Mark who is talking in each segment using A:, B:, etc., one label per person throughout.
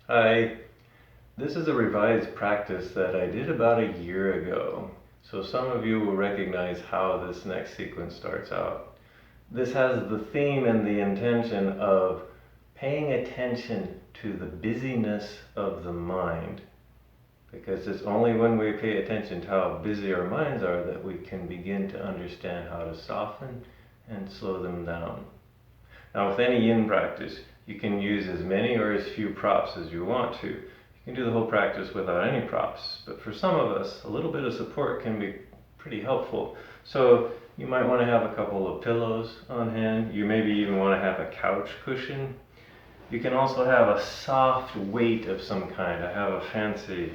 A: Hi, this is a revised practice that I did about a year ago, so some of you will recognize how this next sequence starts out. This has the theme and the intention of paying attention to the busyness of the mind, because it's only when we pay attention to how busy our minds are that we can begin to understand how to soften and slow them down. Now, with any yin practice, you can use as many or as few props as you want to. You can do the whole practice without any props, but for some of us, a little bit of support can be pretty helpful. So you might want to have a couple of pillows on hand. You maybe even want to have a couch cushion. You can also have a soft weight of some kind. I have a fancy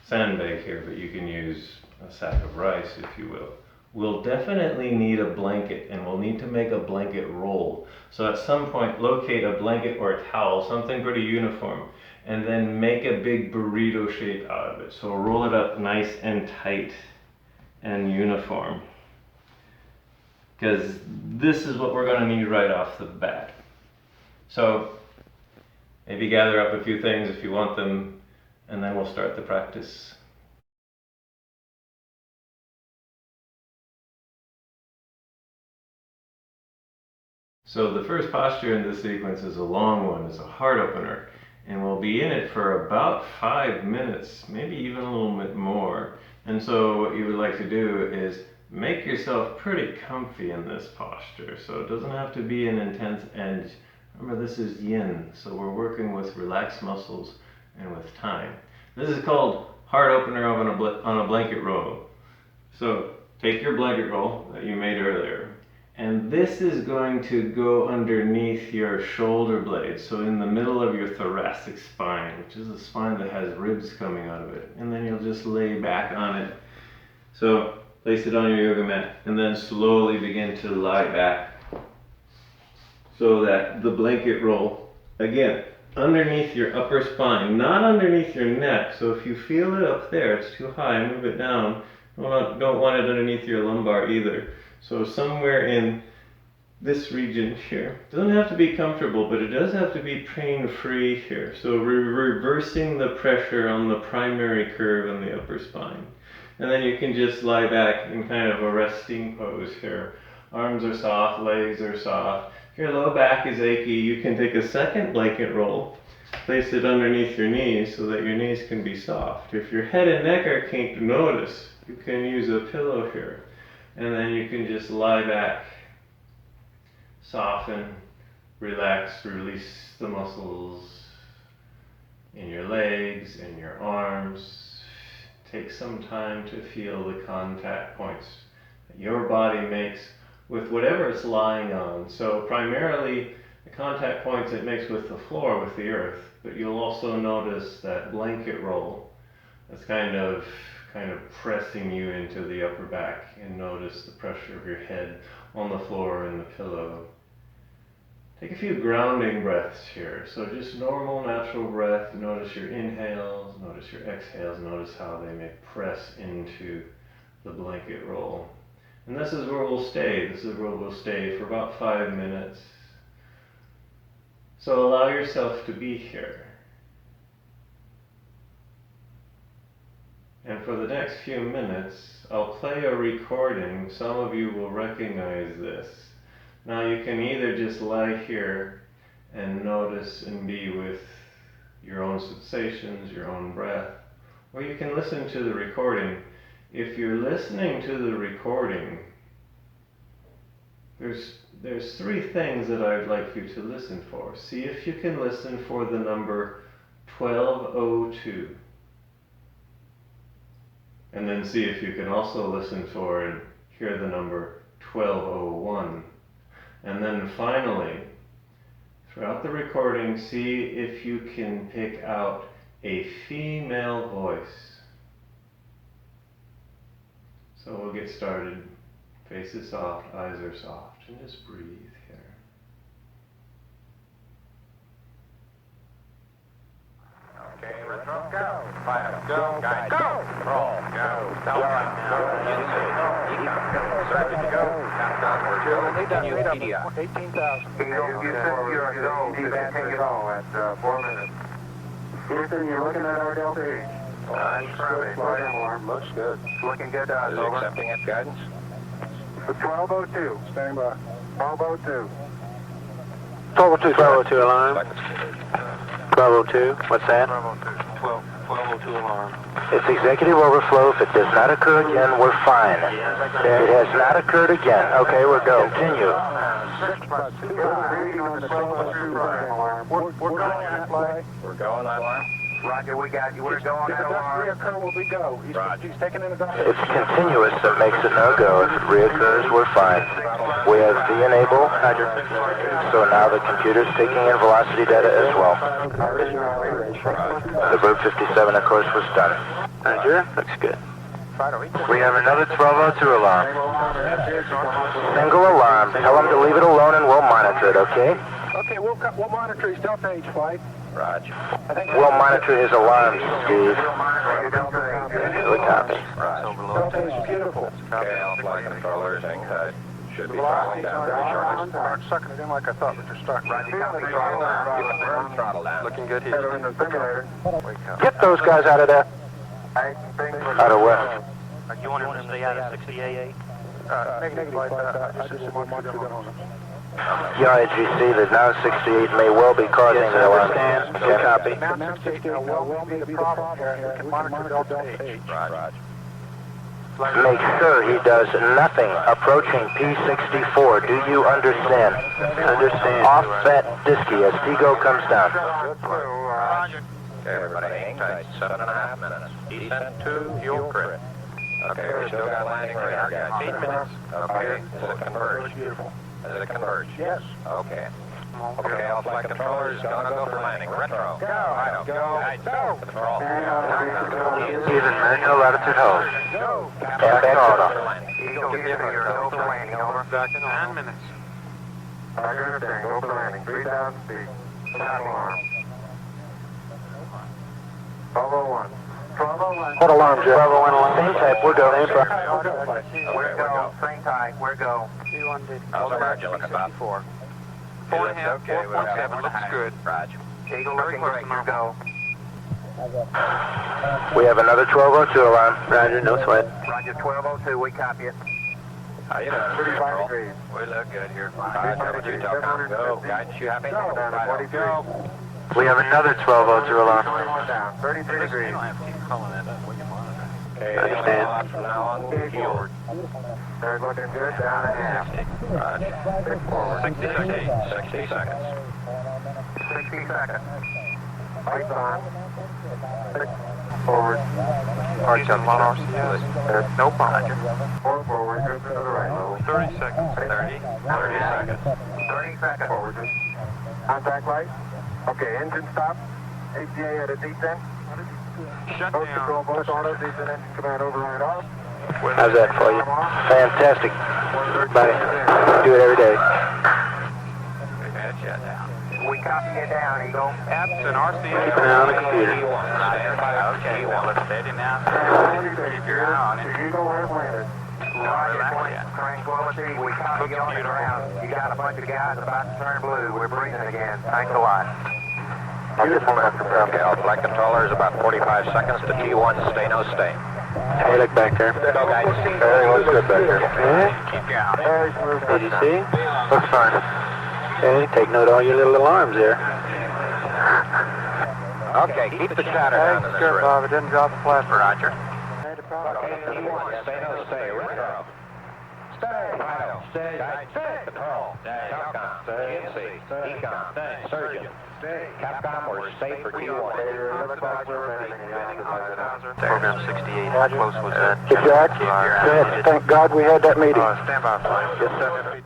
A: sandbag here, but you can use a sack of rice if you will. We'll definitely need a blanket, and we'll need to make a blanket roll. So at some point locate a blanket or a towel, something pretty uniform, and then make a big burrito shape out of it. So roll it up nice and tight and uniform, because this is what we're going to need right off the bat. So maybe gather up a few things if you want them, and then we'll start the practice. So the first posture in this sequence is a long one, it's a heart opener, and we'll be in it for about 5 minutes, maybe even a little bit more. And so what you would like to do is make yourself pretty comfy in this posture. So it doesn't have to be an intense edge. Remember, this is yin, so we're working with relaxed muscles and with time. This is called heart opener on a blanket roll. So take your blanket roll that you made earlier, and this is going to go underneath your shoulder blades, so in the middle of your thoracic spine, which is a spine that has ribs coming out of it. And then you'll just lay back on it. So place it on your yoga mat, and then slowly begin to lie back so that the blanket roll, again, underneath your upper spine, not underneath your neck. So if you feel it up there, it's too high, move it down. Don't want it underneath your lumbar either. So somewhere in this region here. Doesn't have to be comfortable, but it does have to be pain-free here. So we're reversing the pressure on the primary curve in the upper spine. And then you can just lie back in kind of a resting pose here. Arms are soft, legs are soft. If your low back is achy, you can take a second blanket roll, place it underneath your knees so that your knees can be soft. If your head and neck are kinked, notice you can use a pillow here. And then you can just lie back, soften, relax, release the muscles in your legs, in your arms. Take some time to feel the contact points that your body makes with whatever it's lying on. So primarily the contact points it makes with the floor, with the earth, but you'll also notice that blanket roll that's kind of pressing you into the upper back, and notice the pressure of your head on the floor and the pillow. Take a few grounding breaths here. So just normal, natural breath. Notice your inhales, notice your exhales, notice how they may press into the blanket roll. And this is where we'll stay. This is where we'll stay for about 5 minutes. So allow yourself to be here. And for the next few minutes, I'll play a recording. Some of you will recognize this. Now you can either just lie here and notice and be with your own sensations, your own breath, or you can listen to the recording. If you're listening to the recording, there's 3 things that I'd like you to listen for. See if you can listen for the number 1202. And then see if you can also listen for and hear the number 1201. And then finally, throughout the recording, see if you can pick out a female voice. So we'll get started. Face is soft, eyes are soft, and just breathe here.
B: Okay, retro, go. Fire, go. Guide, go. Roll, go. Stop, go. Starting to go. Countdown for 2. Media. 18,000. You said you're go. You can't take it all at 4 minutes. Houston, you're looking at our Delta H. Flight alarm. Looks good. Looking good to us. Over. Accepting its guidance. 1202. Standing by. 1202.
C: 1202. 1202 alarm. 1202. What's that?
B: 1202 alarm.
C: It's executive overflow. If it does not occur again, we're fine. It has not occurred again. Okay, we're go. Continue.
B: We're going that flight. We're going that alarm. Roger, we got you. We're going that alarm. If it doesn't reoccur, will we go? He's taking in a doctor.
C: It's continuous that makes it no go. If it reoccurs, we're fine. We have V enable. So now the computer's taking in velocity data as well. The Bird 57, of course, was done. Roger, looks good. We have another 1202 alarm. Single alarm. Tell them to leave it alone and we'll monitor it, okay?
B: Okay, we'll monitor his Delta H flight.
C: Roger. We'll monitor his alarms, Steve. We copy.
B: Delta H is beautiful.
D: Okay, all flight controllers and cut. Should be throttling down very shortly.
B: Start sucking it in like I thought, but you're stuck.
D: Roger, copy, throttle down. Keep the burn throttle down.
B: Looking good here.
C: Get those guys out of there. Out of where?
E: You want him to stay out of 68?
B: Negative. I just want you to go.
C: Yeah, GC, that now 68 may well be causing the alarm. Yeah, copy.
B: Now 68 will be the problem here, and we can monitor Delta H.
D: Roger.
C: Make sure he does nothing approaching P64. Do you understand? Understand. Off that disky as Tigo comes down.
B: Roger.
D: Okay, everybody, hang tight. 7.5 minutes. Descent to your crit. Okay, we still got landing radar, guys.
B: 8 minutes.
D: Okay, is it converged? Is it converged?
B: Yes.
D: Okay. Okay, all flight controllers gonna go for landing. Retro. Go. Idle. Go. Control.
C: Even manual latitude hold.
B: Go.
C: And back auto.
B: Eagle, give me your go for landing. Over. 9 minutes. Roger, understand. Go for landing. 3,000 feet. Without alarm. 1201. 1201.
C: What alarm, Jeff? 1201 alarm. Same type. We're go. Same
B: We're go. Same type. We're go.
D: How's the margin looking, Bob?
B: 4.5,
D: Okay,
B: 4.7 looks good.
D: Roger.
B: Eagle looking great. You go.
C: We have another 1202 alarm. Roger, no sweat.
B: Roger, 1202. We copy it.
D: How you doing?
B: 35 degrees.
D: We look good here. Roger, would you tell them? Go. Guidance, you happy?
B: Go down to 43.
C: We have another 1202 alarm.
B: 21 down. 33 degrees.
D: Okay,
C: Understand.
D: from now on, forward.
B: They're looking good. Down a half.
D: Roger.
B: 6 forward.
D: 60 seconds.
B: 60 seconds. Lights on. 6 forward.
E: Arch on one RCS. No problem.
B: 4 forward. Good to the right.
E: 30 seconds.
D: 30 seconds.
B: 30 seconds. Forward. Contact light. Okay, engine stop. ATA at a descent.
E: Shut
B: Both control, both auto, descent engine command override off.
C: How's that for you? Fantastic. Buddy, do it every day.
B: We copy it down, Eagle.
E: Apps and RCS.
C: Keep an eye on the computer.
E: Okay, well, it's steady now. Keep your eye on it.
B: Eagle has landed. Tranquility, we copy on the ground. You got a bunch of guys about to turn blue. We're breathing again. Thanks a lot.
D: Okay, all flight controllers, about 45 seconds to T1, stay, no stay.
C: Hey, look back there.
D: Go, guys.
C: Everything looks good back there.
E: Keep your eye on it.
B: Very smooth.
C: Did you see? Looks fine. Okay, take note of all your little alarms there.
D: Okay, keep the chatter down in this room.
B: It didn't drop the flat.
D: Roger. Okay, T1, stay, no stay. Retro. Stay. Idle. Stay. Guide. Control. Capcom. GNC. Econ. Surgeon. Capcom, we're safe for T1.
E: Program 68. How close was that?
C: Hey, Jack. Good. Thank God we had that meeting.
E: Stand by, please.
C: Yes, sir.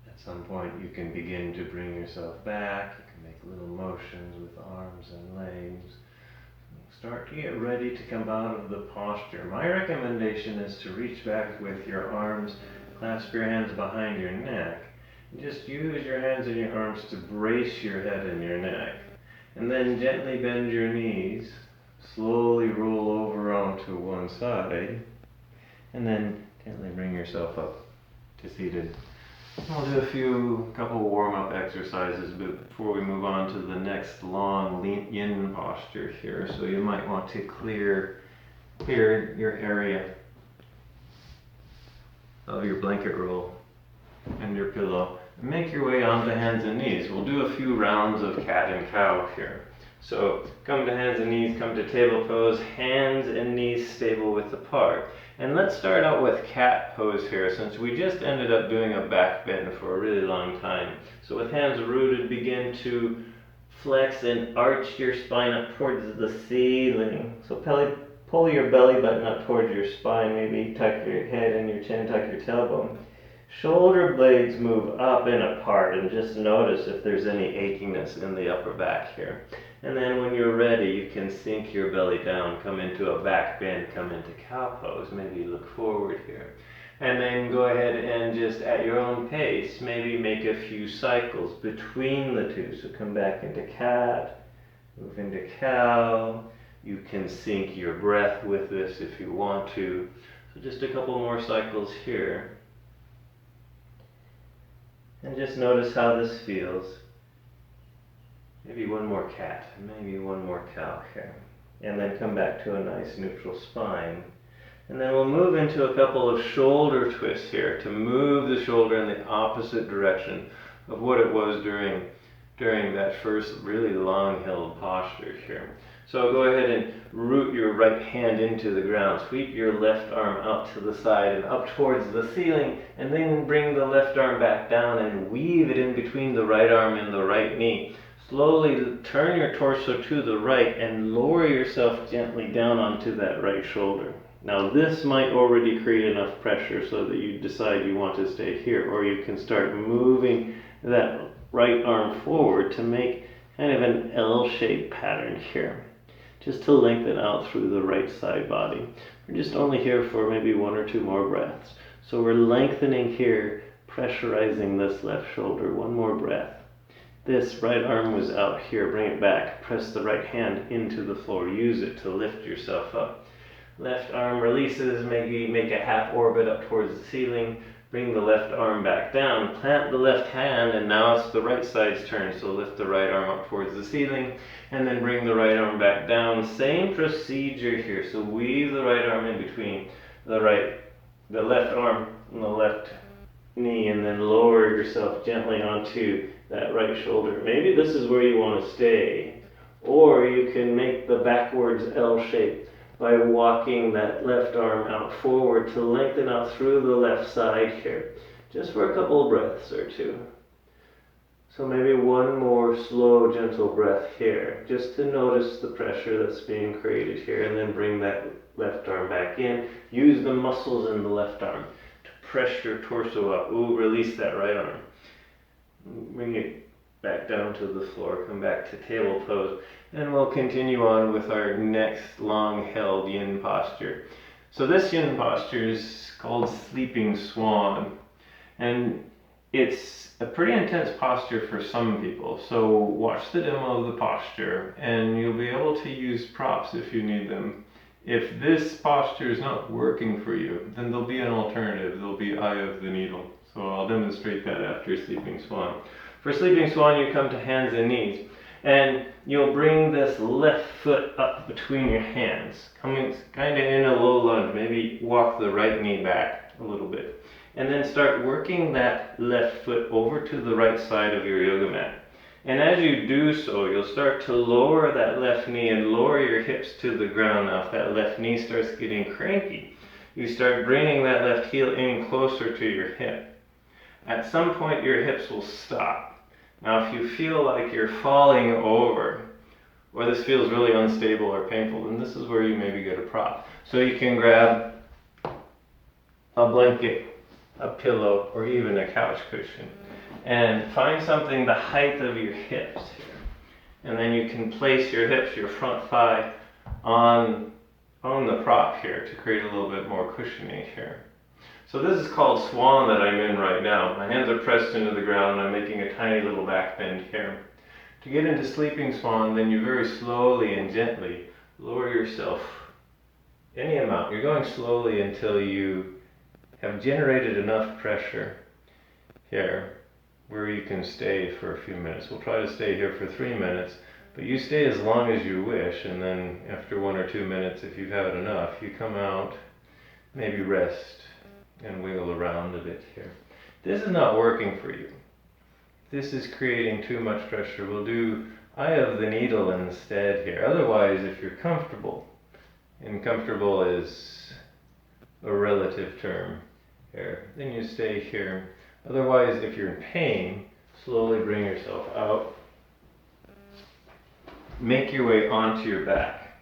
A: At some point you can begin to bring yourself back. You can make little motions with arms and legs, start to get ready to come out of the posture. My recommendation is to reach back with your arms, clasp your hands behind your neck, and just use your hands and your arms to brace your head and your neck. And then gently bend your knees, slowly roll over onto one side, and then gently bring yourself up to seated. We'll do a couple warm-up exercises before we move on to the next long yin posture here. So you might want to clear your area of your blanket roll and your pillow. Make your way onto hands and knees. We'll do a few rounds of cat and cow here. So come to hands and knees, come to table pose, hands and knees stable width apart. And let's start out with cat pose here, since we just ended up doing a back bend for a really long time. So with hands rooted, begin to flex and arch your spine up towards the ceiling. So pull your belly button up towards your spine, maybe tuck your head and your chin, tuck your tailbone. Shoulder blades move up and apart, and just notice if there's any achiness in the upper back here. And then when you're ready, you can sink your belly down, come into a back bend, come into cow pose. Maybe you look forward here. And then go ahead and just at your own pace, maybe make a few cycles between the two. So come back into cat, move into cow. You can sync your breath with this if you want to. So just a couple more cycles here. And just notice how this feels. Maybe one more cat, maybe one more cow here. And then come back to a nice neutral spine. And then we'll move into a couple of shoulder twists here to move the shoulder in the opposite direction of what it was during that first really long held posture here. So go ahead and root your right hand into the ground. Sweep your left arm out to the side and up towards the ceiling, and then bring the left arm back down and weave it in between the right arm and the right knee. Slowly turn your torso to the right and lower yourself gently down onto that right shoulder. Now this might already create enough pressure so that you decide you want to stay here, or you can start moving that right arm forward to make kind of an L-shaped pattern here, just to lengthen out through the right side body. We're just only here for maybe one or two more breaths. So we're lengthening here, pressurizing this left shoulder. One more breath. This right arm was out here, bring it back, press the right hand into the floor, use it to lift yourself up. Left arm releases, maybe make a half orbit up towards the ceiling, bring the left arm back down, plant the left hand, and now it's the right side's turn, so lift the right arm up towards the ceiling, and then bring the right arm back down. Same procedure here, so weave the right arm in between the left arm and the left knee, and then lower yourself gently onto that right shoulder. Maybe this is where you want to stay, or you can make the backwards L shape by walking that left arm out forward to lengthen out through the left side here, just for a couple of breaths or two. So maybe one more slow, gentle breath here, just to notice the pressure that's being created here, and then bring that left arm back in. Use the muscles in the left arm to press your torso up. Ooh, release that right arm. Bring it back down to the floor, come back to table pose, and we'll continue on with our next long held yin posture. So this yin posture is called Sleeping Swan, and it's a pretty intense posture for some people. So watch the demo of the posture, and you'll be able to use props if you need them. If this posture is not working for you, then there'll be an alternative. There'll be eye of the needle. So I'll demonstrate that after Sleeping Swan. For Sleeping Swan, you come to hands and knees, and you'll bring this left foot up between your hands, coming kind of in a low lunge. Maybe walk the right knee back a little bit, and then start working that left foot over to the right side of your yoga mat. And as you do so, you'll start to lower that left knee and lower your hips to the ground. Now if that left knee starts getting cranky, you start bringing that left heel in closer to your hip. At some point your hips will stop. Now if you feel like you're falling over, or this feels really unstable or painful, then this is where you maybe get a prop. So you can grab a blanket, a pillow, or even a couch cushion, and find something the height of your hips here. And then you can place your hips, your front thigh, on the prop here to create a little bit more cushioning here. So this is called Swan that I'm in right now. My hands are pressed into the ground and I'm making a tiny little back bend here. To get into Sleeping Swan, then you very slowly and gently lower yourself any amount. You're going slowly until you have generated enough pressure here where you can stay for a few minutes. We'll try to stay here for 3 minutes, but you stay as long as you wish, and then after 1 or 2 minutes, if you've had enough, you come out, maybe rest and wiggle around a bit here. This is not working for you. This is creating too much pressure. We'll do eye of the needle instead here. Otherwise, if you're comfortable, and comfortable is a relative term here, then you stay here. Otherwise, if you're in pain, slowly bring yourself out. Make your way onto your back.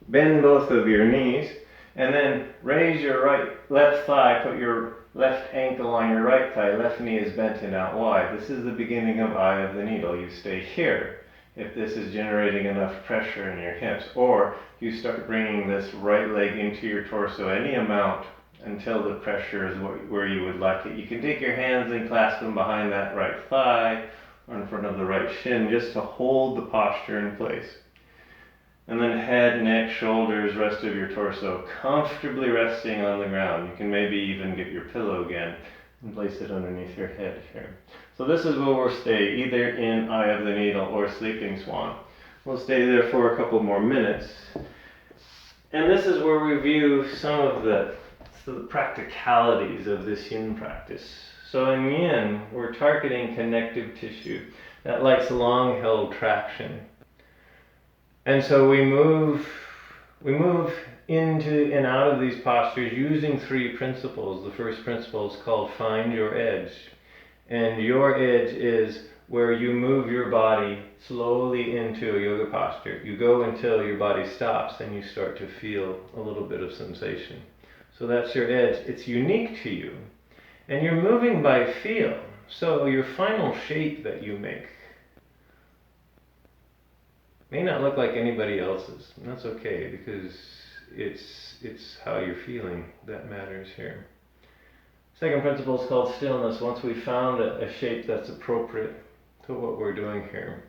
A: Bend both of your knees, and then raise your left thigh, put your left ankle on your right thigh, left knee is bent and out wide. This is the beginning of eye of the needle. You stay here if this is generating enough pressure in your hips, or you start bringing this right leg into your torso any amount until the pressure is where you would like it. You can take your hands and clasp them behind that right thigh or in front of the right shin just to hold the posture in place. And then head, neck, shoulders, rest of your torso comfortably resting on the ground. You can maybe even get your pillow again and place it underneath your head here. So this is where we'll stay, either in Eye of the Needle or Sleeping Swan. We'll stay there for a couple more minutes. And this is where we review some of the practicalities of this Yin practice. So in Yin, we're targeting connective tissue that likes long-held traction. And so we move into and out of these postures using 3 principles. The first principle is called find your edge. And your edge is where you move your body slowly into a yoga posture. You go until your body stops and you start to feel a little bit of sensation. So that's your edge. It's unique to you. And you're moving by feel. So your final shape that you make may not look like anybody else's. And that's okay, because it's how you're feeling that matters here. Second principle is called stillness. Once we've found a shape that's appropriate to what we're doing here,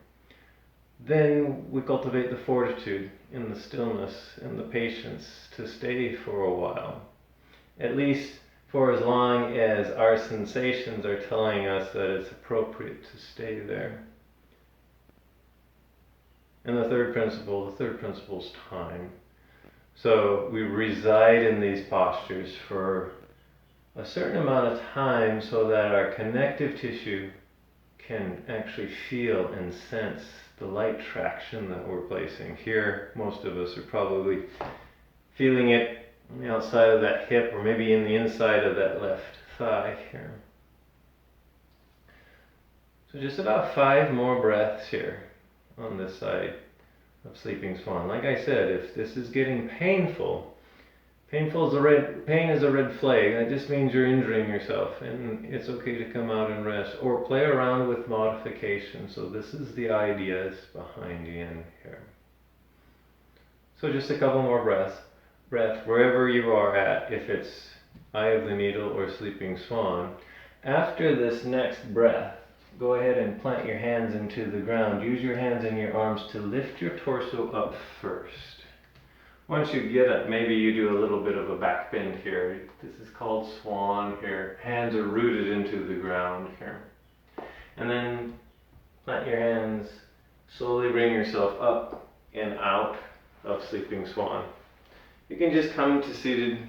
A: then we cultivate the fortitude in the stillness and the patience to stay for a while. At least for as long as our sensations are telling us that it's appropriate to stay there. And the third principle is time. So we reside in these postures for a certain amount of time so that our connective tissue can actually feel and sense the light traction that we're placing. Here, most of us are probably feeling it on the outside of that hip, or maybe in the inside of that left thigh here. So just about 5 more breaths here on this side of Sleeping Swan. Like I said, if this is getting painful is pain is a red flag. That just means you're injuring yourself, and it's okay to come out and rest or play around with modification. So this is the ideas behind Yin here. So just a couple more breaths. Breath wherever you are at, if it's Eye of the Needle or Sleeping Swan. After this next breath, go ahead and plant your hands into the ground. Use your hands and your arms to lift your torso up first. Once you get it, maybe you do a little bit of a back bend here. This is called Swan here. Hands are rooted into the ground here. And then plant your hands, slowly bring yourself up and out of Sleeping Swan. You can just come to seated.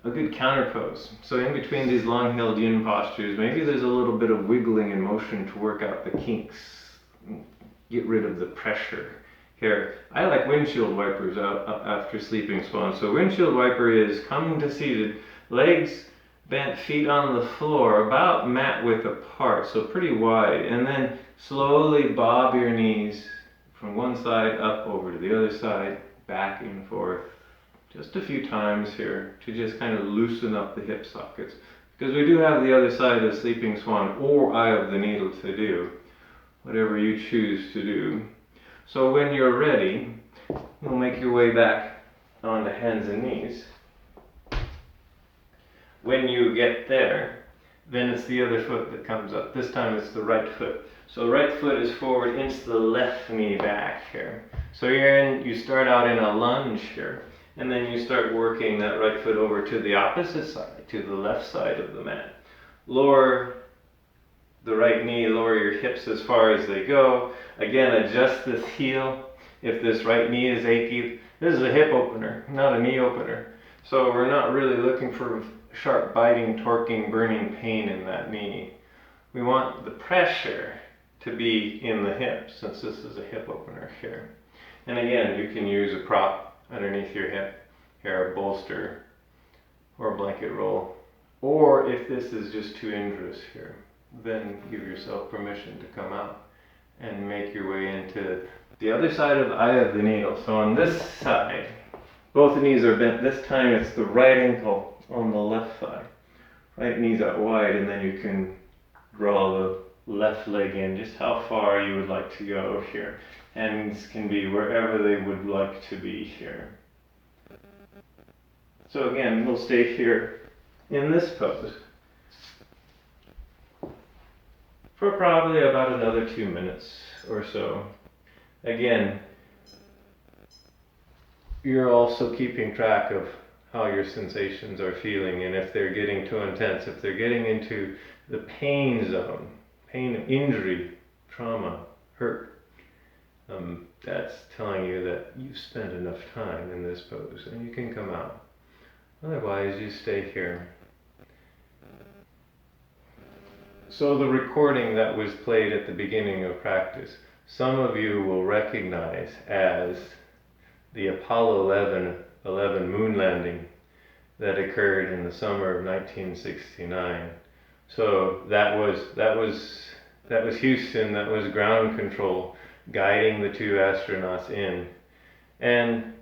A: A good counter pose. So in between these long-held Yin postures, maybe there's a little bit of wiggling and motion to work out the kinks, get rid of the pressure here. I like windshield wipers out after Sleeping Swan. So windshield wiper is come to seated, legs bent, feet on the floor, about mat width apart, so pretty wide, and then slowly bob your knees from one side up over to the other side, back and forth. Just a few times here to just kind of loosen up the hip sockets, because we do have the other side of Sleeping Swan or Eye of the Needle to do, whatever you choose to do. So when you're ready, you'll make your way back onto hands and knees. When you get there, then it's the other foot that comes up. This time it's the right foot. So right foot is forward, inch the left knee back here. So you start out in a lunge here, and then you start working that right foot over to the opposite side, to the left side of the mat. Lower the right knee, lower your hips as far as they go. Again, adjust this heel. If this right knee is achy, this is a hip opener, not a knee opener. So we're not really looking for sharp biting, torquing, burning pain in that knee. We want the pressure to be in the hip, since this is a hip opener here. And again, you can use a prop underneath your hip, here, a bolster, or a blanket roll. Or if this is just too injurious here, then give yourself permission to come out and make your way into the other side of the eye of the needle. So on this side, both knees are bent. This time it's the right ankle on the left thigh. Right knee's out wide, and then you can draw the left leg in just how far you would like to go here. Hands can be wherever they would like to be here. So again, we'll stay here in this pose for probably about another 2 minutes or so. Again, you're also keeping track of how your sensations are feeling, and if they're getting too intense, if they're getting into the pain zone, pain, injury, trauma, hurt, that's telling you that you've spent enough time in this pose and you can come out. Otherwise, you stay here. So the recording that was played at the beginning of practice, some of you will recognize as the Apollo 11 moon landing that occurred in the summer of 1969. So that was Houston, that was ground control guiding the two astronauts in. And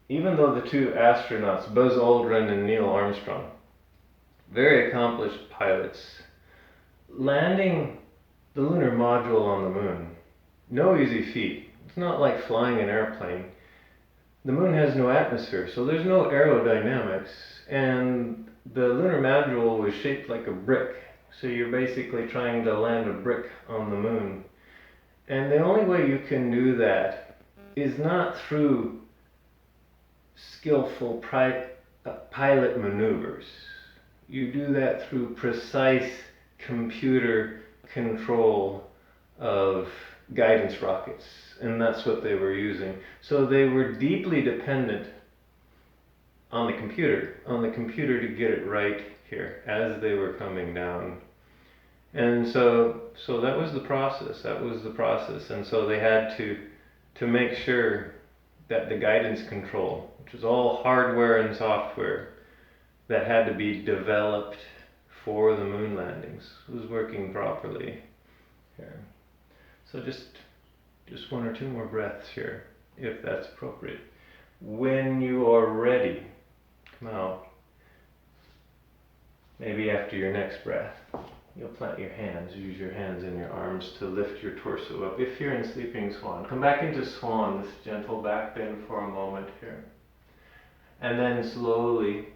A: even though the two astronauts, Buzz Aldrin and Neil Armstrong, very accomplished pilots, landing the lunar module on the moon, no easy feat. It's not like flying an airplane. The moon has no atmosphere, so there's no aerodynamics, and the lunar module was shaped like a brick, so you're basically trying to land a brick on the moon. And the only way you can do that is not through skillful pilot maneuvers. You do that through precise computer control of guidance rockets, and that's what they were using. So they were deeply dependent on the computer to get it right here as they were coming down. And so that was the process, and so they had to make sure that the guidance control, which was all hardware and software that had to be developed for the moon landings, was working properly here. So just 1 or 2 more breaths here, if that's appropriate. When you are ready, come out. Maybe after your next breath, you'll plant your hands, use your hands and your arms to lift your torso up. If you're in Sleeping Swan, come back into Swan, this gentle back bend for a moment here. And then slowly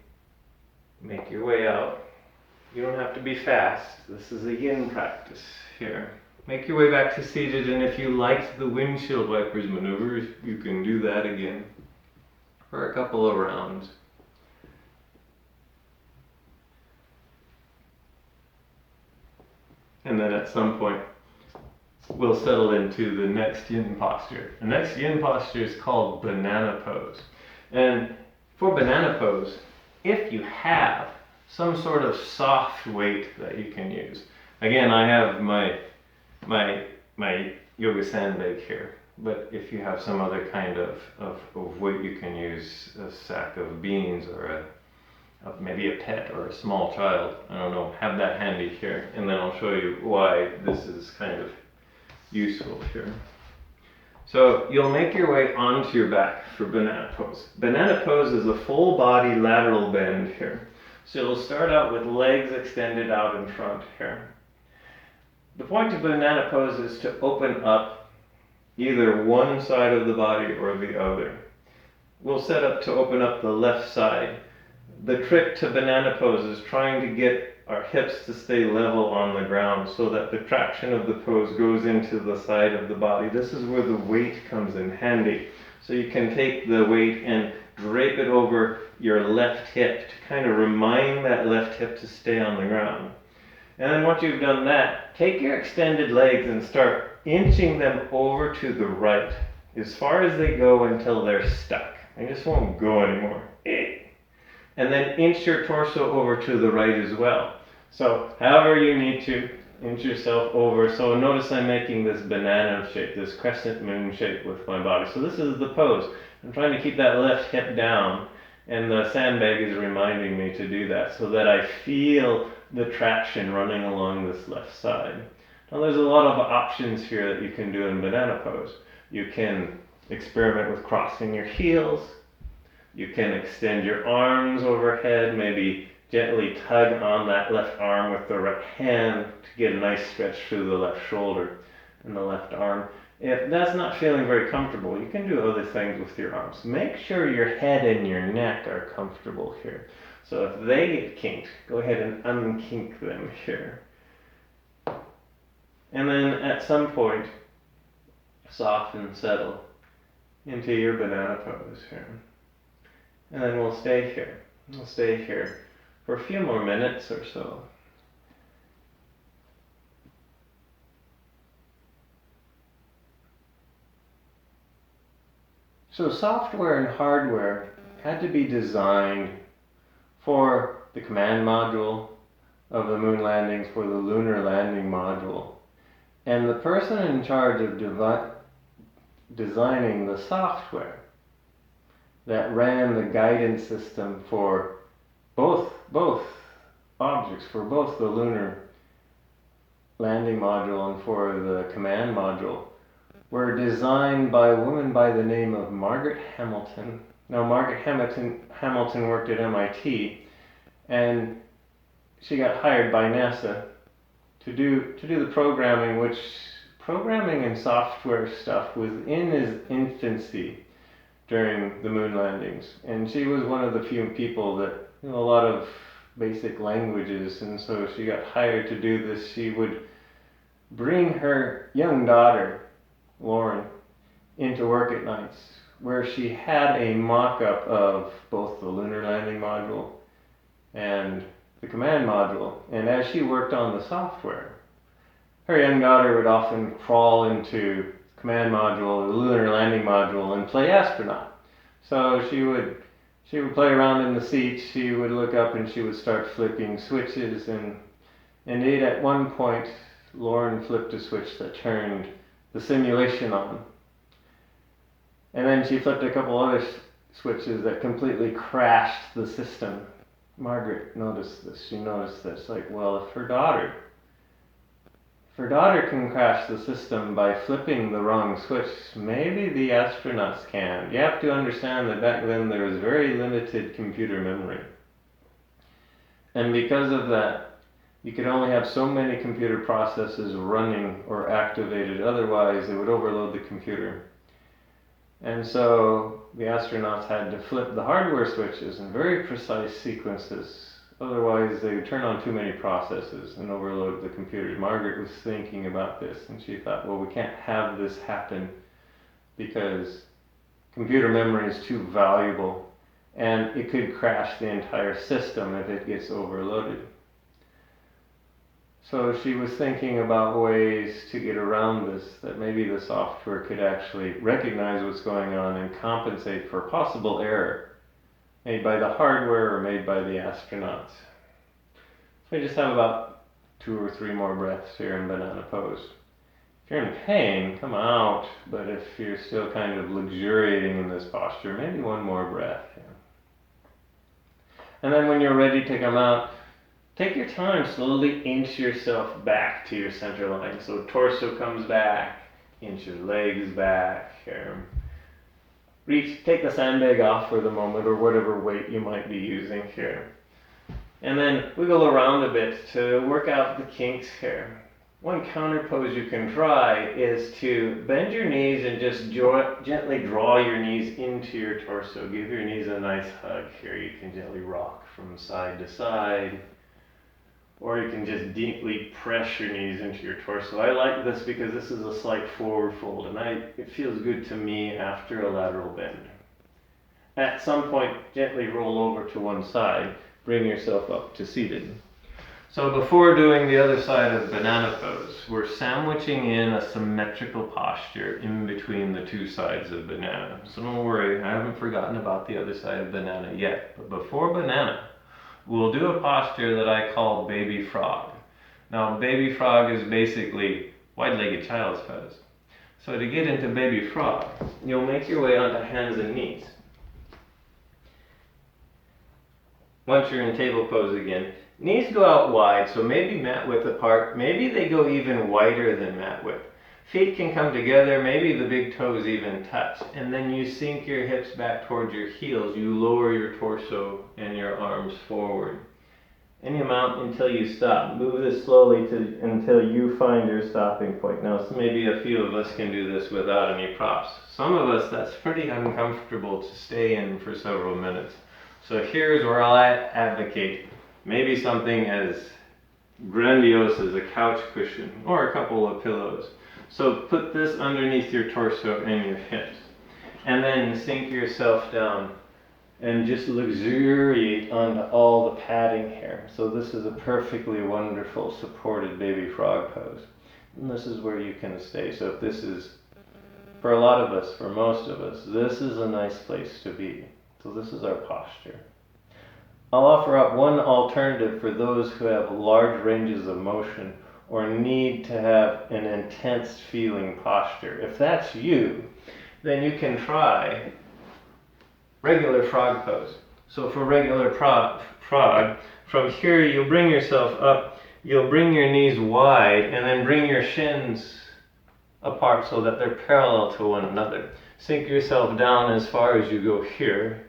A: make your way out. You don't have to be fast. This is a yin practice here. Make your way back to seated, and if you liked the windshield wipers maneuver, you can do that again for a couple of rounds. And then at some point, we'll settle into the next yin posture. The next yin posture is called banana pose. And for banana pose, if you have some sort of soft weight that you can use. Again, I have my yoga sandbag here, but if you have some other kind of weight, you can use a sack of beans or maybe a pet or a small child. I don't know, have that handy here, and then I'll show you why this is kind of useful here. So you'll make your way onto your back for banana pose. Banana pose is a full body lateral bend here. So you'll start out with legs extended out in front here. The point of banana pose is to open up either one side of the body or the other. We'll set up to open up the left side. The trick to banana pose is trying to get our hips to stay level on the ground so that the traction of the pose goes into the side of the body. This is where the weight comes in handy. So you can take the weight and drape it over your left hip to kind of remind that left hip to stay on the ground. And then once you've done that, take your extended legs and start inching them over to the right as far as they go until they're stuck. They just won't go anymore. And then inch your torso over to the right as well. So however you need to, inch yourself over. So notice I'm making this banana shape, this crescent moon shape with my body. So this is the pose. I'm trying to keep that left hip down, and the sandbag is reminding me to do that so that I feel the traction running along this left side. Now there's a lot of options here that you can do in banana pose. You can experiment with crossing your heels. You can extend your arms overhead, maybe gently tug on that left arm with the right hand to get a nice stretch through the left shoulder and the left arm. If that's not feeling very comfortable, you can do other things with your arms. Make sure your head and your neck are comfortable here. So if they get kinked, go ahead and unkink them here. And then at some point, soften, settle into your banana pose here. And then we'll stay here. We'll stay here for a few more minutes or so. So software and hardware had to be designed for the command module of the moon landings, for the lunar landing module. And the person in charge of designing the software that ran the guidance system for both objects, for both the lunar landing module and for the command module, were designed by a woman by the name of Margaret Hamilton. Now, Margaret Hamilton worked at MIT, and she got hired by NASA to do the programming, which programming and software stuff was in its infancy during the moon landings. And she was one of the few people that knew a lot of basic languages, and so she got hired to do this. She would bring her young daughter, Lauren, into work at nights, where she had a mock-up of both the lunar landing module and the command module. And as she worked on the software, her young daughter would often crawl into command module, the lunar landing module, and play astronaut. So she would play around in the seat, she would look up and she would start flipping switches, and indeed at one point Lauren flipped a switch that turned the simulation on. And then she flipped a couple other switches that completely crashed the system. Margaret noticed this. She noticed this, like, well, if her daughter can crash the system by flipping the wrong switch, maybe the astronauts can. You have to understand that back then there was very limited computer memory. And because of that, you could only have so many computer processes running or activated, otherwise it would overload the computer. And so the astronauts had to flip the hardware switches in very precise sequences. Otherwise, they would turn on too many processes and overload the computers. Margaret was thinking about this, and she thought, well, we can't have this happen because computer memory is too valuable, and it could crash the entire system if it gets overloaded. So she was thinking about ways to get around this, that maybe the software could actually recognize what's going on and compensate for possible error made by the hardware or made by the astronauts. So we just have about 2 or 3 more breaths here in banana pose. If you're in pain, come out, but if you're still kind of luxuriating in this posture, maybe 1 more breath. Yeah. And then when you're ready to come out, take your time, slowly inch yourself back to your center line. So torso comes back, inch your legs back. Take the sandbag off for the moment, or whatever weight you might be using here. And then wiggle around a bit to work out the kinks here. one counter pose you can try is to bend your knees and just gently draw your knees into your torso. Give your knees a nice hug here. You can gently rock from side to side, or you can just deeply press your knees into your torso. I like this because this is a slight forward fold, and it feels good to me after a lateral bend. At some point, gently roll over to one side. Bring yourself up to seated. So before doing the other side of banana pose, we're sandwiching in a symmetrical posture in between the two sides of banana. So don't worry, I haven't forgotten about the other side of banana yet. But before banana, we'll do a posture that I call baby frog. Now, baby frog is basically wide-legged child's pose. So to get into baby frog, you'll make your way onto hands and knees. Once you're in table pose again, knees go out wide, so maybe mat width apart. Maybe they go even wider than mat width. Feet can come together, maybe the big toes even touch. And then you sink your hips back towards your heels. You lower your torso and your arms forward. Any amount until you stop. Move this slowly until you find your stopping point. Now, so maybe a few of us can do this without any props. Some of us, that's pretty uncomfortable to stay in for several minutes. So here's where I advocate maybe something as grandiose as a couch cushion or a couple of pillows. So put this underneath your torso and your hips. And then sink yourself down and just luxuriate onto all the padding here. So this is a perfectly wonderful supported baby frog pose. And this is where you can stay. So if this is, for a lot of us, for most of us, this is a nice place to be. So this is our posture. I'll offer up one alternative for those who have large ranges of motion or need to have an intense feeling posture. If that's you, then you can try regular frog pose. So for regular frog, from here you'll bring yourself up, you'll bring your knees wide, and then bring your shins apart so that they're parallel to one another. Sink yourself down as far as you go here,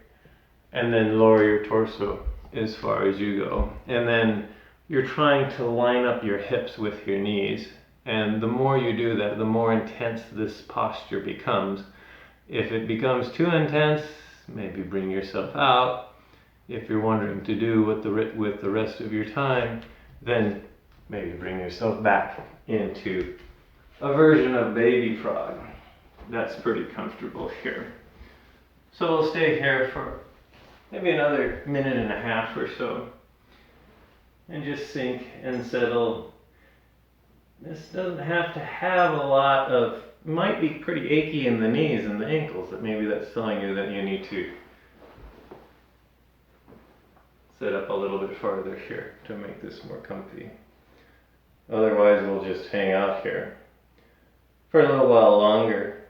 A: and then lower your torso as far as you go. And then you're trying to line up your hips with your knees. And the more you do that, the more intense this posture becomes. If it becomes too intense, maybe bring yourself out. If you're wondering to do with the rest of your time, then maybe bring yourself back into a version of baby frog. That's pretty comfortable here. So we'll stay here for maybe another minute and a half or so. And just sink and settle. This doesn't have to have a lot of, might be pretty achy in the knees and the ankles, that maybe that's telling you that you need to set up a little bit farther here to make this more comfy. Otherwise we'll just hang out here for a little while longer.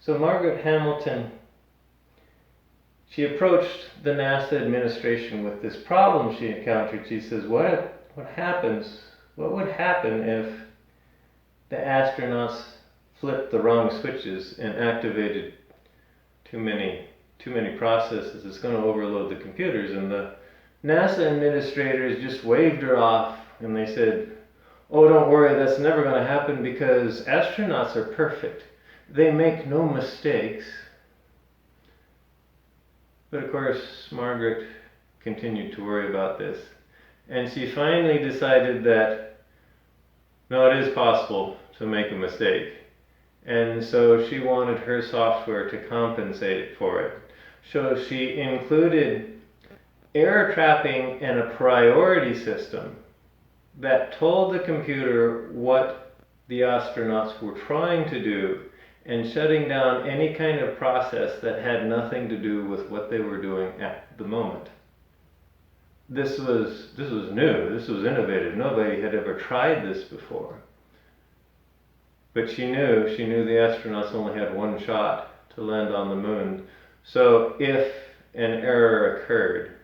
A: So Margaret Hamilton, she approached the NASA administration with this problem she encountered. She says, what would happen if the astronauts flipped the wrong switches and activated too many processes? It's going to overload the computers. And the NASA administrators just waved her off, and they said, oh, don't worry, that's never going to happen because astronauts are perfect. They make no mistakes. But of course, Margaret continued to worry about this. And she finally decided that, no, it is possible to make a mistake. And so she wanted her software to compensate for it. So she included error trapping and a priority system that told the computer what the astronauts were trying to do and shutting down any kind of process that had nothing to do with what they were doing at the moment. This was new, this was innovative. Nobody had ever tried this before. But she knew the astronauts only had one shot to land on the moon. So if an error occurred,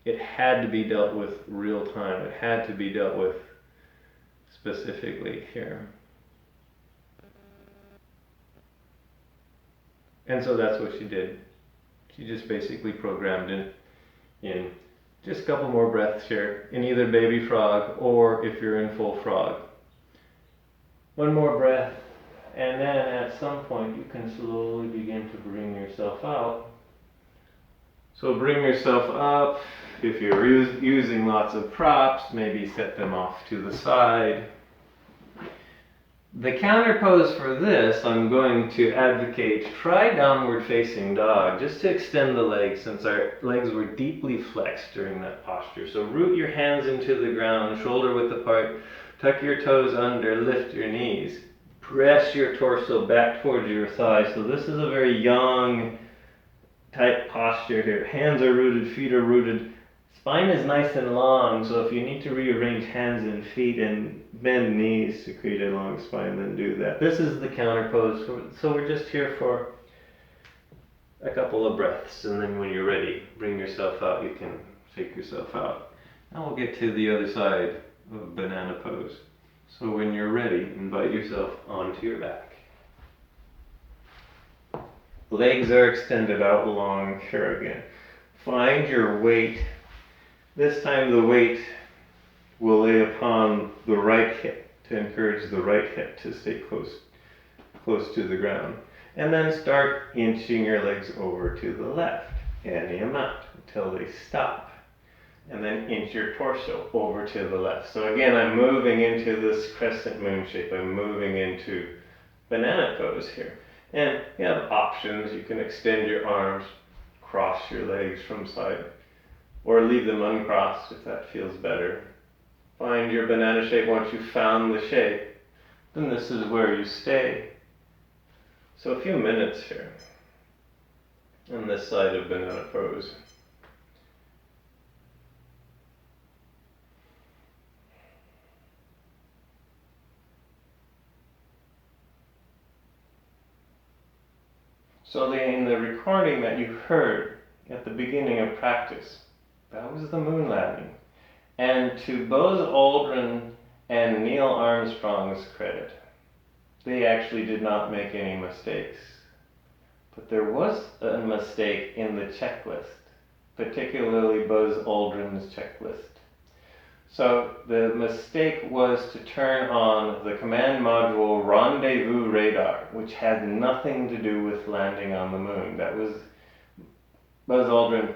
A: it had to be dealt with real time. It had to be dealt with specifically here. And so that's what she did. She just basically programmed in Just a couple more breaths here in either baby frog or if you're in full frog. One more breath, and then at some point you can slowly begin to bring yourself out. So bring yourself up. If you're using lots of props, maybe set them off to the side. The counter pose for this, I'm going to advocate try downward facing dog just to extend the legs since our legs were deeply flexed during that posture. So root your hands into the ground, shoulder width apart, tuck your toes under, lift your knees. Press your torso back towards your thighs. So this is a very young type posture here. Hands are rooted, feet are rooted. Spine is nice and long, so if you need to rearrange hands and feet and bend knees to create a long spine, then do that. This is the counter pose, so we're just here for a couple of breaths, and then when you're ready, bring yourself out. You can shake yourself out. Now we'll get to the other side of banana pose. So when you're ready, invite yourself onto your back. Legs are extended out long here again. Find your weight. This time the weight will lay upon the right hip to encourage the right hip to stay close to the ground. And then start inching your legs over to the left, any amount, until they stop. And then inch your torso over to the left. So again, I'm moving into this crescent moon shape. I'm moving into banana pose here. And you have options. You can extend your arms, cross your legs from side, or leave them uncrossed if that feels better. Find your banana shape. Once you've found the shape, then this is where you stay. So a few minutes here on this side of banana pose. So in the recording that you heard at the beginning of practice, that was the moon landing. And to Buzz Aldrin and Neil Armstrong's credit, they actually did not make any mistakes. But there was a mistake in the checklist, particularly Buzz Aldrin's checklist. So the mistake was to turn on the command module rendezvous radar, which had nothing to do with landing on the moon. That was Buzz Aldrin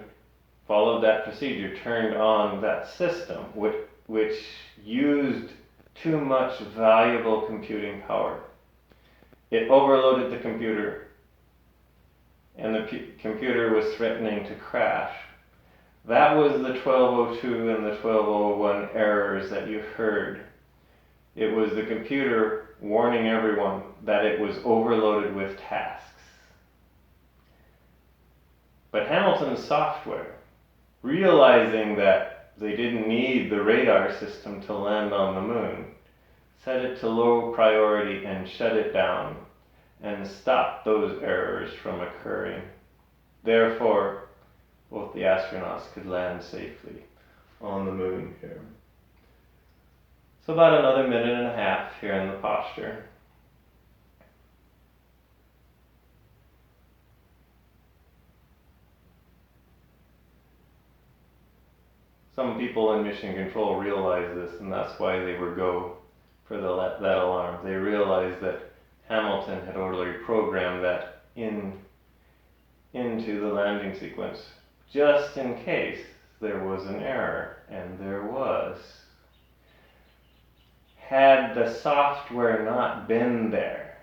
A: followed that procedure, turned on that system, which used too much valuable computing power. It overloaded the computer, and the computer was threatening to crash. That was the 1202 and the 1201 errors that you heard. It was the computer warning everyone that it was overloaded with tasks. But Hamilton's software, realizing that they didn't need the radar system to land on the moon, set it to low priority and shut it down and stopped those errors from occurring. Therefore, both the astronauts could land safely on the moon here. So about another minute and a half here in the posture. Some people in mission control realize this, and that's why they were go for that alarm. They realized that Hamilton had already programmed that into the landing sequence, just in case there was an error, and there was. Had the software not been there,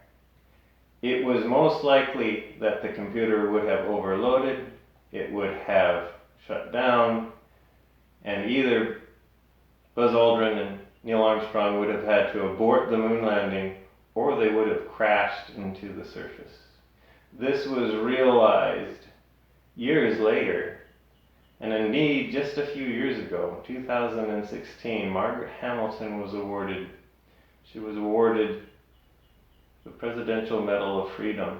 A: it was most likely that the computer would have overloaded, it would have shut down, and either Buzz Aldrin and Neil Armstrong would have had to abort the moon landing, or they would have crashed into the surface. This was realized years later, and indeed just a few years ago, 2016, Margaret Hamilton was awarded the Presidential Medal of Freedom,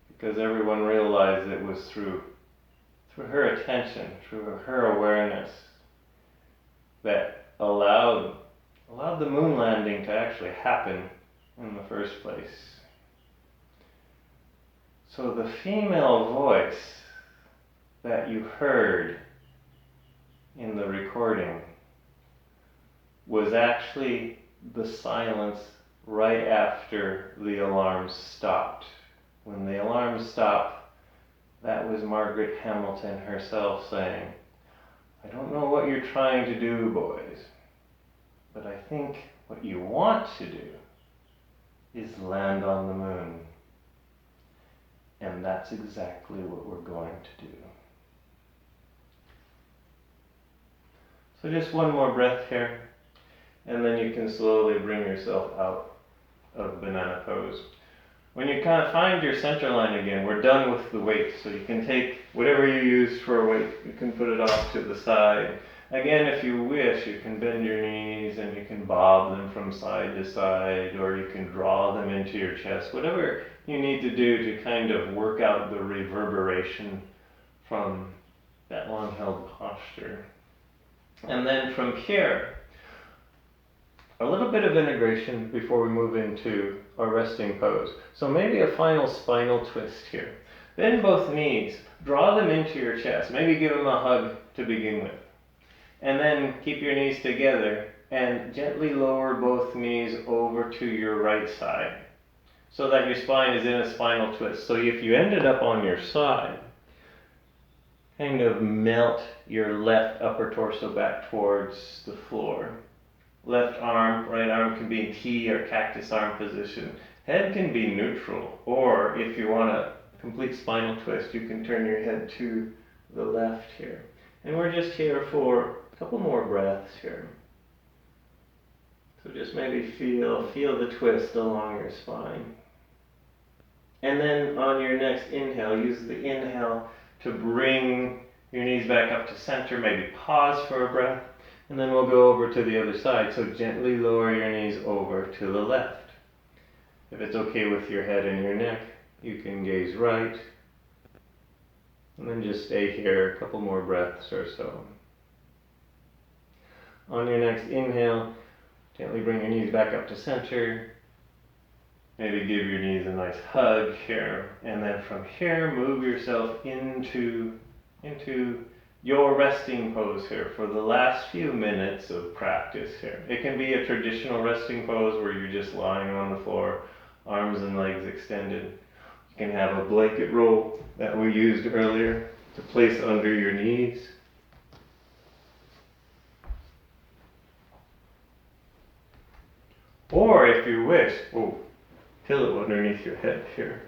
A: because everyone realized it was through her attention, through her awareness, that allowed the moon landing to actually happen in the first place. So the female voice that you heard in the recording was actually the silence right after the alarms stopped. When the alarms stopped, that was Margaret Hamilton herself saying, "I don't know what you're trying to do, boys, but I think what you want to do is land on the moon." And that's exactly what we're going to do. So just one more breath here, and then you can slowly bring yourself out of banana pose. When you kind of find your center line again, we're done with the weight, so you can take whatever you use for a weight, you can put it off to the side. Again, if you wish, you can bend your knees and you can bob them from side to side, or you can draw them into your chest, whatever you need to do to kind of work out the reverberation from that long-held posture. And then from here, a little bit of integration before we move into our resting pose. So maybe a final spinal twist here. Bend both knees, draw them into your chest, maybe give them a hug to begin with. And then keep your knees together and gently lower both knees over to your right side so that your spine is in a spinal twist. So if you ended up on your side, kind of melt your left upper torso back towards the floor. Left arm, right arm can be in T or cactus arm position. Head can be neutral, or if you want a complete spinal twist, you can turn your head to the left here. And we're just here for a couple more breaths here. So just maybe feel the twist along your spine. And then on your next inhale, use the inhale to bring your knees back up to center, maybe pause for a breath, and then we'll go over to the other side. So gently lower your knees over to the left. If it's okay with your head and your neck, you can gaze right, and then just stay here a couple more breaths or so. On your next inhale, gently bring your knees back up to center. Maybe give your knees a nice hug here, and then from here, move yourself into your resting pose here for the last few minutes of practice here. It can be a traditional resting pose where you're just lying on the floor, arms and legs extended. You can have a blanket roll that we used earlier to place under your knees. Or if you wish, pillow underneath your head here.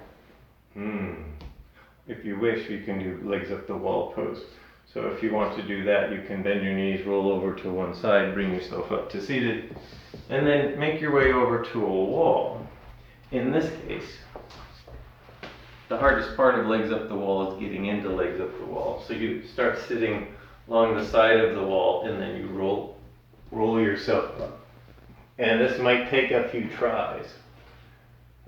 A: If you wish, you can do legs up the wall pose. So if you want to do that, you can bend your knees, roll over to one side, bring yourself up to seated, and then make your way over to a wall. In this case, the hardest part of legs up the wall is getting into legs up the wall. So you start sitting along the side of the wall, and then you roll yourself up. And this might take a few tries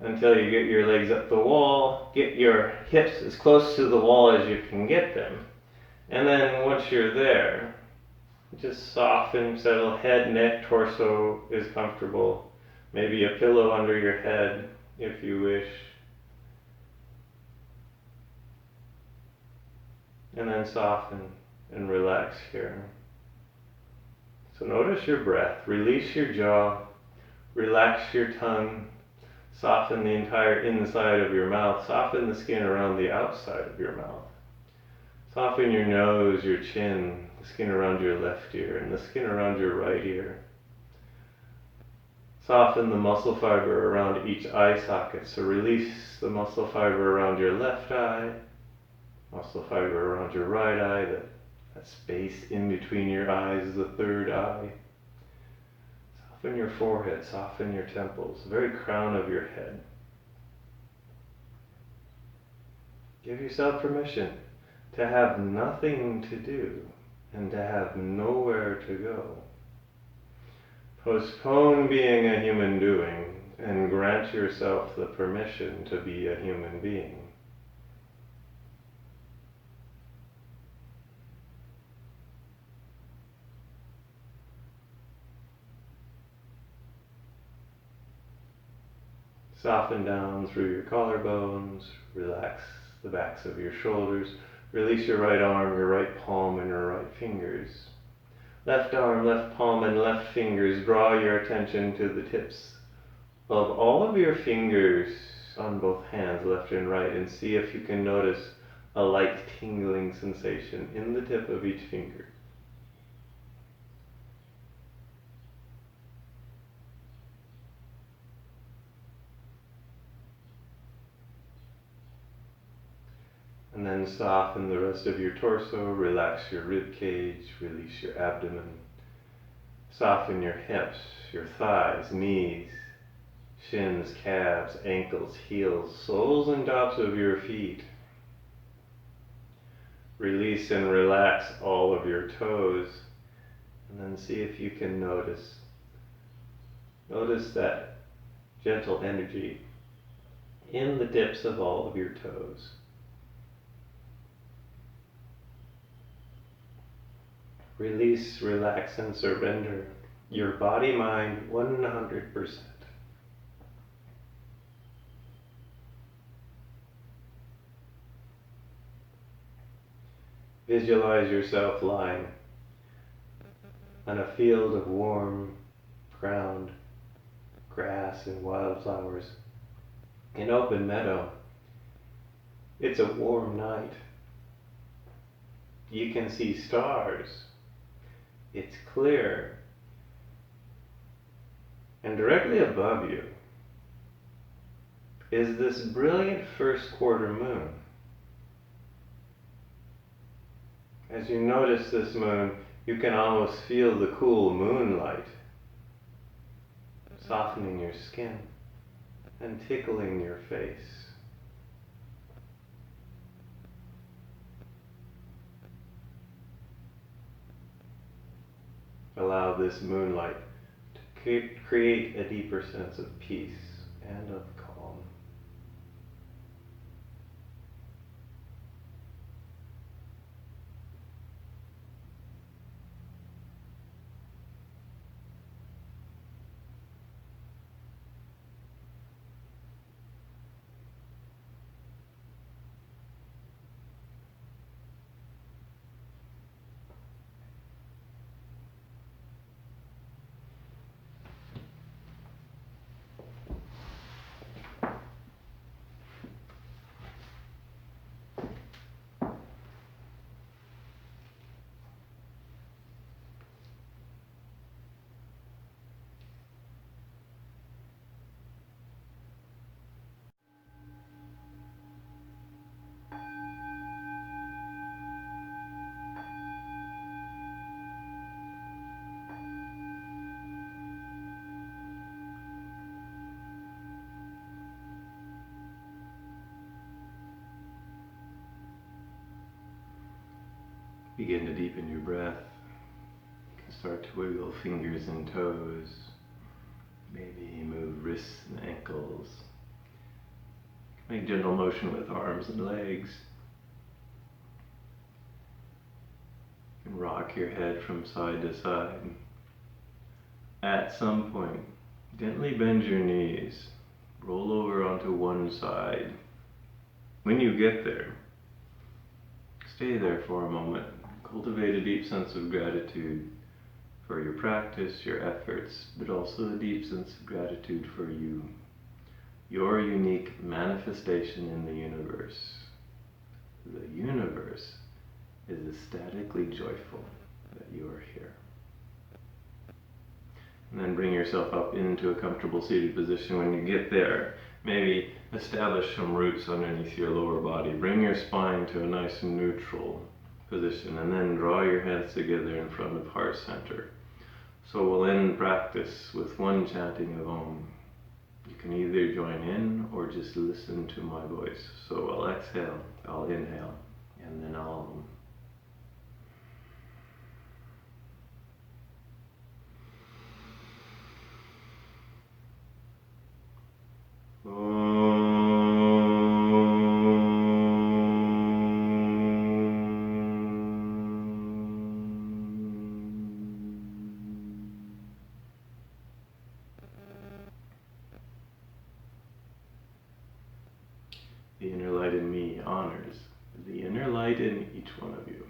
A: until you get your legs up the wall, get your hips as close to the wall as you can get them. And then once you're there, just soften, settle, head, neck, torso is comfortable. Maybe a pillow under your head if you wish. And then soften and relax here. So notice your breath, release your jaw, relax your tongue, soften the entire inside of your mouth, soften the skin around the outside of your mouth. Soften your nose, your chin, the skin around your left ear, and the skin around your right ear. Soften the muscle fiber around each eye socket, so release the muscle fiber around your left eye, muscle fiber around your right eye, that space in between your eyes is the third eye. Soften your forehead, soften your temples, the very crown of your head. Give yourself permission to have nothing to do and to have nowhere to go. Postpone being a human doing and grant yourself the permission to be a human being. Soften down through your collarbones, relax the backs of your shoulders, release your right arm, your right palm, and your right fingers. left arm, left palm, and left fingers, draw your attention to the tips of all of your fingers on both hands, left and right, and see if you can notice a light tingling sensation in the tip of each finger. And then soften the rest of your torso, relax your rib cage, release your abdomen. Soften your hips, your thighs, knees, shins, calves, ankles, heels, soles and tops of your feet. Release and relax all of your toes, and then see if you can notice that gentle energy in the tips of all of your toes. Release, relax, and surrender your body, mind 100%. Visualize yourself lying on a field of warm ground, grass and wildflowers, an open meadow. It's a warm night. You can see stars. It's clear. And directly above you is this brilliant first quarter moon. As you notice this moon, you can almost feel the cool moonlight softening your skin and tickling your face. Allow this moonlight to create a deeper sense of peace and of calm. Begin to deepen your breath. You can start to wiggle fingers and toes. Maybe move wrists and ankles. Make gentle motion with arms and legs. And rock your head from side to side. At some point, gently bend your knees. Roll over onto one side. When you get there, stay there for a moment. Cultivate a deep sense of gratitude for your practice, your efforts, but also a deep sense of gratitude for you, your unique manifestation in the universe. The universe is ecstatically joyful that you are here. And then bring yourself up into a comfortable seated position. When you get there, maybe establish some roots underneath your lower body. Bring your spine to a nice and neutral position, and then draw your hands together in front of heart center. So we'll end practice with one chanting of Om. You can either join in or just listen to my voice. So I'll exhale, I'll inhale, and then I'll Om. The inner light in me honors the inner light in each one of you.